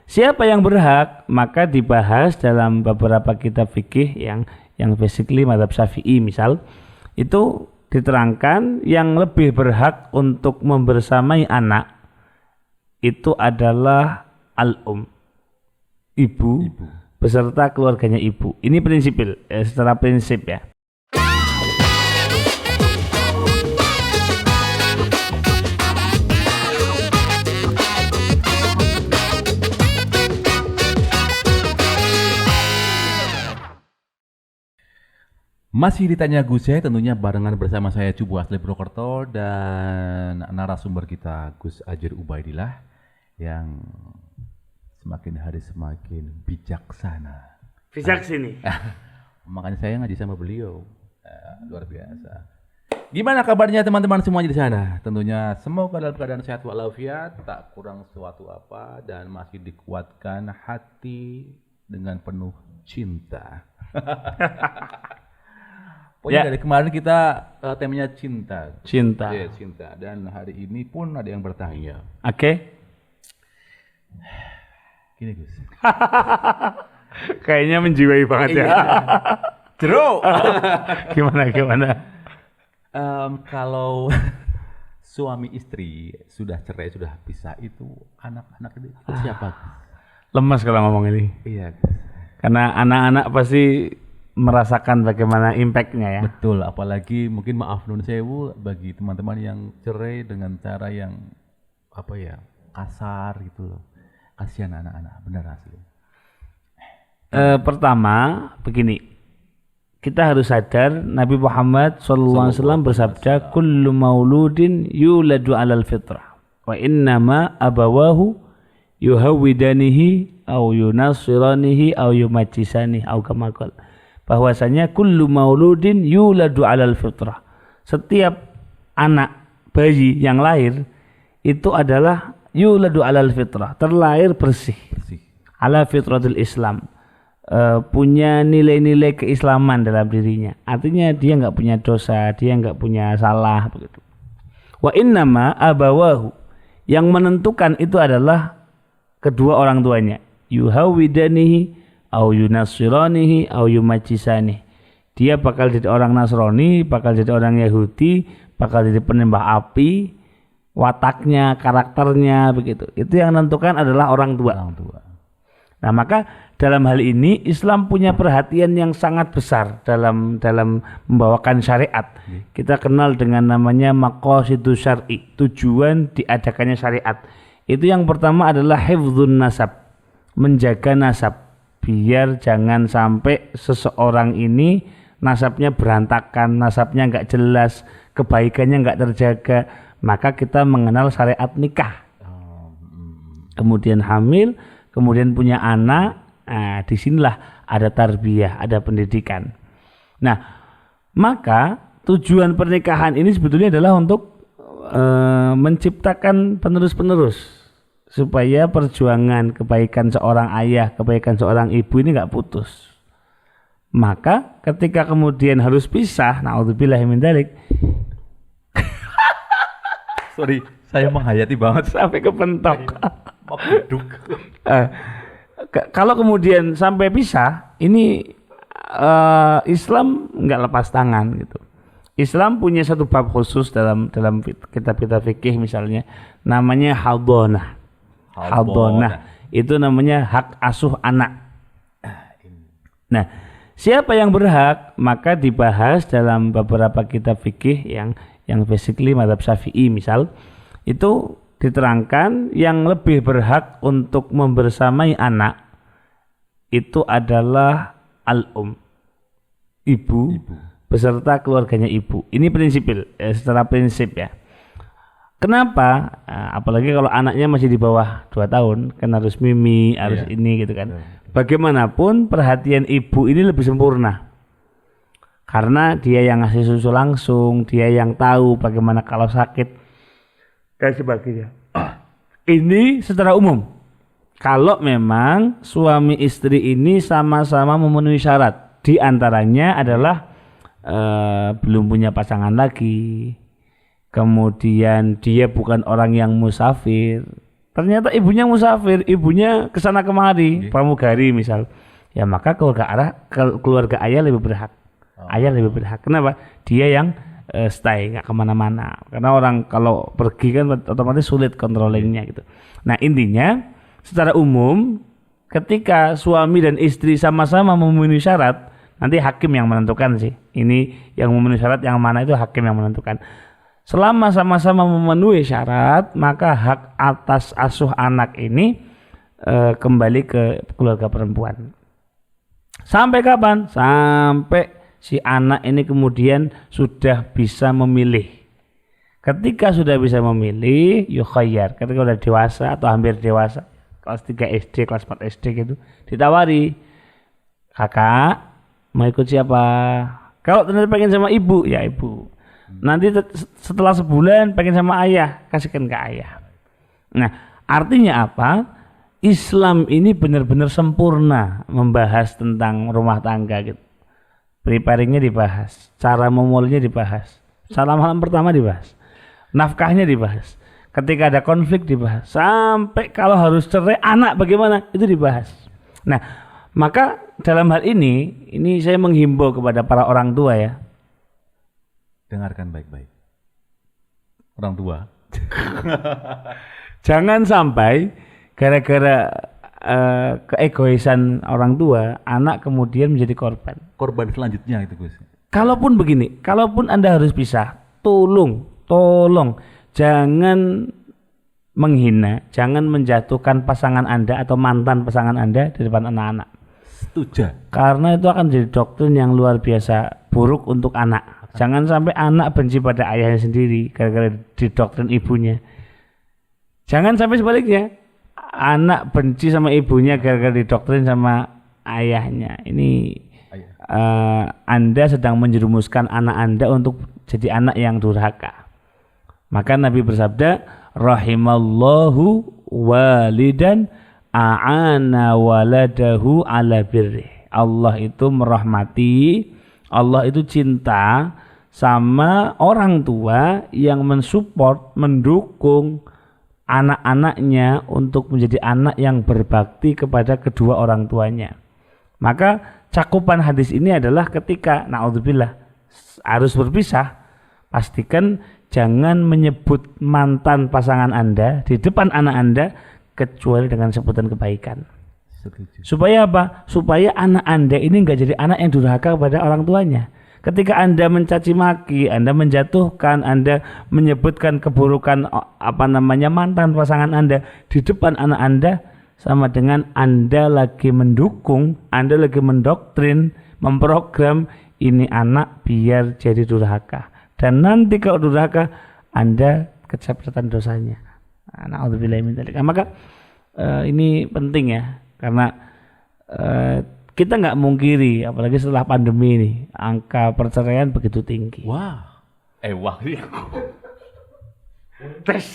siapa yang berhak, maka dibahas dalam beberapa kitab fikih yang basically mazhab Syafi'i misal, itu diterangkan yang lebih berhak untuk membersamai anak itu adalah ibu beserta keluarganya ibu. Ini prinsipil, secara prinsip ya. Masih ditanya Gus ya, tentunya barengan bersama saya Cubu Asli Purwokerto dan narasumber kita Gus Ajir Ubaidillah yang semakin hari semakin bijaksana. Bijak sini. Makanya saya ngaji sama beliau, luar biasa. Gimana kabarnya teman-teman semuanya di sana? Tentunya semoga dalam keadaan sehat walafiat, tak kurang suatu apa dan masih dikuatkan hati dengan penuh cinta. Pokoknya dari kemarin kita temanya cinta. Cinta. Iya, cinta. Dan hari ini pun ada yang bertanya. Oke. Gini Gus. Kayaknya menjiwai banget ya. Jero. Gimana? Kalau suami istri sudah cerai, sudah pisah, itu anak-anak itu siapa? Lemas kalau ngomong ini. Iya. Karena anak-anak pasti merasakan bagaimana impact-nya ya. Betul, apalagi mungkin maaf nun sewu bagi teman-teman yang cerai dengan cara yang kasar gitu loh. Kasihan anak-anak, benar asli. Pertama begini, kita harus sadar Nabi Muhammad SAW bersabda, kullu mauludin yuladu alal fitrah wa innama abawahu yuhawwidanihi au yunasiranihi au yumajjisanihi au kama qala, bahwasanya kullu mauludin yuladu alal fitrah, setiap anak bayi yang lahir itu adalah yuladu alal fitrah, terlahir bersih. Ala fitratul Islam, punya nilai-nilai keislaman dalam dirinya, artinya dia nggak punya dosa, dia nggak punya salah begitu. Wa innama abawahu, yang menentukan itu adalah kedua orang tuanya, yuhawwidanihi au yunasiranihi au yumajjisanihi, dia bakal jadi orang Nasrani, bakal jadi orang Yahudi, bakal jadi penyembah api, wataknya, karakternya begitu. Itu yang menentukan adalah orang tua. Nah, maka dalam hal ini Islam punya perhatian yang sangat besar dalam membawakan syariat. Kita kenal dengan namanya maqasidus syar'i, tujuan diadakannya syariat. Itu yang pertama adalah hifdzun nasab, menjaga nasab, biar jangan sampai seseorang ini nasabnya berantakan, nasabnya nggak jelas, kebaikannya nggak terjaga. Maka kita mengenal syariat nikah, kemudian hamil, kemudian punya anak. Nah, disinilah ada tarbiyah, ada pendidikan. Nah, maka tujuan pernikahan ini sebetulnya adalah untuk menciptakan penerus-penerus, supaya perjuangan kebaikan seorang ayah, kebaikan seorang ibu ini nggak putus. Maka ketika kemudian harus pisah, naudzubillahi min dzalik. Sorry, saya menghayati banget Sampai kepentok. Kalau kemudian sampai pisah, ini Islam nggak lepas tangan gitu. Islam punya satu bab khusus dalam kitab-kitab fikih misalnya, namanya hadonah. Hadonah itu namanya hak asuh anak. Nah, siapa yang berhak, maka dibahas dalam beberapa kitab fikih yang basically mazhab Syafi'i misal, itu diterangkan yang lebih berhak untuk membersamai anak itu adalah ibu beserta keluarganya ibu. Ini prinsipil, secara prinsip ya. Kenapa? Apalagi kalau anaknya masih di bawah 2 tahun, kan harus mimi, harus ini gitu kan. Bagaimanapun perhatian ibu ini lebih sempurna, karena dia yang ngasih susu langsung, dia yang tahu bagaimana kalau sakit dan sebagainya. Ini secara umum. Kalau memang suami istri ini sama-sama memenuhi syarat, di antaranya adalah belum punya pasangan lagi, kemudian dia bukan orang yang musafir, Ternyata ibunya musafir, ibunya kesana kemari, pramugari misal. Ya maka keluarga ayah lebih berhak. Ayah lebih berhak. Kenapa? Dia yang stay, nggak kemana-mana. Karena orang kalau pergi kan otomatis sulit controllingnya gitu. Nah intinya secara umum ketika suami dan istri sama-sama memenuhi syarat, nanti hakim yang menentukan sih. Ini yang memenuhi syarat yang mana itu hakim yang menentukan. Selama sama-sama memenuhi syarat, maka hak atas asuh anak ini kembali ke keluarga perempuan. Sampai kapan? Sampai si anak ini kemudian sudah bisa memilih. Ketika sudah bisa memilih, yukhayyar. Ketika sudah dewasa atau hampir dewasa, kelas 3 SD, kelas 4 SD gitu, ditawari, kakak mau ikut siapa? Kalau ternyata pengen sama ibu, ya ibu. Nanti setelah sebulan pengen sama ayah, kasihkan ke ayah. Nah, artinya apa? Islam ini benar-benar sempurna membahas tentang rumah tangga gitu. Preparingnya dibahas, cara memulainya dibahas, salam pertama dibahas, nafkahnya dibahas, ketika ada konflik dibahas, sampai kalau harus cerai anak bagaimana itu dibahas. Nah, maka dalam hal ini saya menghimbau kepada para orang tua ya. Dengarkan baik-baik. Orang tua. Jangan sampai gara-gara keegoisan orang tua, anak kemudian menjadi korban. Korban selanjutnya itu Gus. Kalaupun begini, kalaupun Anda harus pisah, tolong jangan menghina, jangan menjatuhkan pasangan Anda atau mantan pasangan Anda di depan anak-anak. Setuju. Karena itu akan jadi doktrin yang luar biasa buruk untuk anak. Jangan sampai anak benci pada ayahnya sendiri gara-gara didoktrin ibunya. Jangan sampai sebaliknya. Anak benci sama ibunya gara-gara didoktrin sama ayahnya. Ini Anda sedang menjerumuskan anak Anda untuk jadi anak yang durhaka. Maka Nabi bersabda, rahimallahu walidan a'ana waladahu ala birri. Allah itu merahmati, Allah itu cinta sama orang tua yang mensupport, mendukung anak-anaknya untuk menjadi anak yang berbakti kepada kedua orang tuanya. Maka cakupan hadis ini adalah ketika naudzubillah harus berpisah, pastikan jangan menyebut mantan pasangan Anda di depan anak Anda kecuali dengan sebutan kebaikan. Supaya apa? Supaya anak Anda ini enggak jadi anak yang durhaka kepada orang tuanya. Ketika Anda mencaci maki, Anda menjatuhkan, Anda menyebutkan keburukan mantan pasangan Anda di depan anak Anda, sama dengan Anda lagi mendukung, Anda lagi mendoktrin, memprogram ini anak biar jadi durhaka. Dan nanti kalau durhaka, Anda kecepatan dosanya. Na'udzubillahi min dzalik. Maka ini penting ya, karena kita nggak mungkiri, apalagi setelah pandemi ini, angka perceraian begitu tinggi. Wah. Wah. Tes.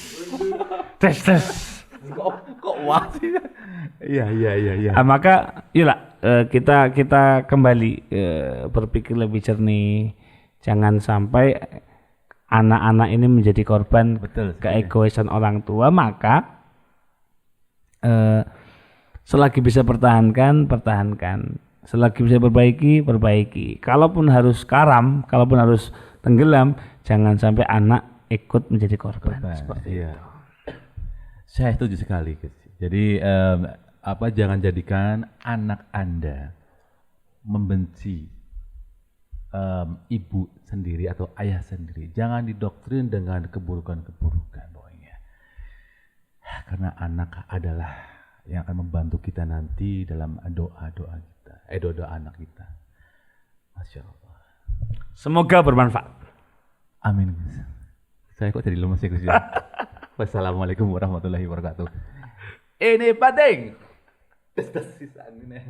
Kok wah sih? Iya. Maka iyalah kita kembali berpikir lebih jernih. Jangan sampai anak-anak ini menjadi korban keegoisan orang tua. Maka selagi bisa pertahankan. Selagi bisa perbaiki. Kalaupun harus karam, kalaupun harus tenggelam, jangan sampai anak ikut menjadi korban. Seperti itu. Saya setuju sekali, Gus. Jadi jangan jadikan anak Anda membenci ibu sendiri atau ayah sendiri. Jangan didoktrin dengan keburukan-keburukan pokoknya. Karena anak adalah yang akan membantu kita nanti dalam doa-doa kita, doa anak kita. Masya Allah. Semoga bermanfaat. Amin. Saya kok jadi lemes ya Gus ya. Wassalamualaikum warahmatullahi wabarakatuh. Ini penting. Tes sisaan ini.